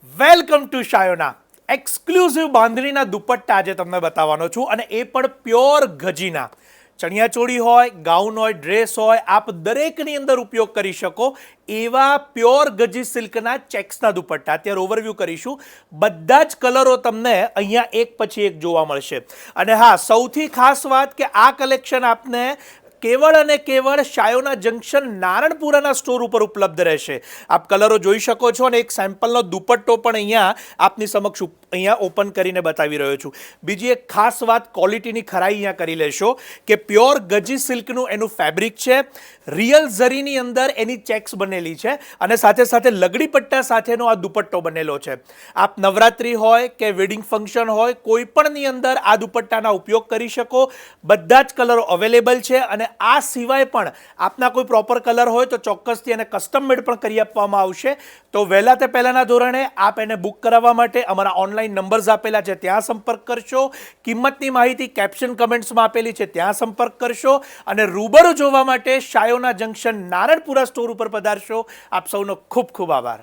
Welcome to Shayona exclusive બાંધણીના dupatta આજે તમને બતાવવાનો છું અને એ પણ પ્યોર ગજીના ચણિયાચોળી હોય ગાઉન હોય ડ્રેસ હોય આપ દરેકની અંદર ઉપયોગ કરી શકો એવા પ્યોર ગજી સિલ્કના ચેક્સના દુપટ્ટા અત્યારે ઓવરવ્યૂ કરીશું બધા જ કલરો તમને અહીંયા એક પછી એક જોવા મળશે અને હા સૌથી ખાસ વાત કે આ કલેક્શન આપને કેવળ અને કેવળ શાયોના જંકશન નારણપુરાના સ્ટોર ઉપર ઉપલબ્ધ રહેશે આપ કલરો જોઈ શકો છો અને એક સેમ્પલનો દુપટ્ટો પણ અહીંયા આપની સમક્ષ અહીંયા ઓપન કરીને બતાવી રહ્યો છું બીજી એક ખાસ વાત ક્વોલિટીની ખરાઈ અહીંયા કરી લેશો કે પ્યોર ગજી સિલ્કનું એનું ફેબ્રિક છે રિયલ ઝરીની અંદર એની ચેક્સ બનેલી છે અને સાથે સાથે લગડી પટ્ટા સાથેનો આ દુપટ્ટો બનેલો છે આપ નવરાત્રી હોય કે વેડિંગ ફંક્શન હોય કોઈ પણની અંદર આ દુપટ્ટાના ઉપયોગ કરી શકો બધા જ કલરો અવેલેબલ છે અને આ સિવાય પણ આપના કોઈ પ્રોપર કલર હોય તો ચોક્કસથી એને કસ્ટમ મેડ પણ કરી આપવામાં આવશે તો વહેલા તે પહેલાના ધોરણે આપ એને બુક કરાવવા માટે અમારા ઓનલાઈન નંબર્સ આપેલા છે ત્યાં સંપર્ક કરશો કિંમતની માહિતી કેપ્શન કમેન્ટ્સમાં આપેલી છે ત્યાં સંપર્ક કરશો અને રૂબરૂ જોવા માટે શાયોના જંકશન નારણપુરા સ્ટોર ઉપર પધારશો આપ સૌનો ખૂબ ખૂબ આભાર.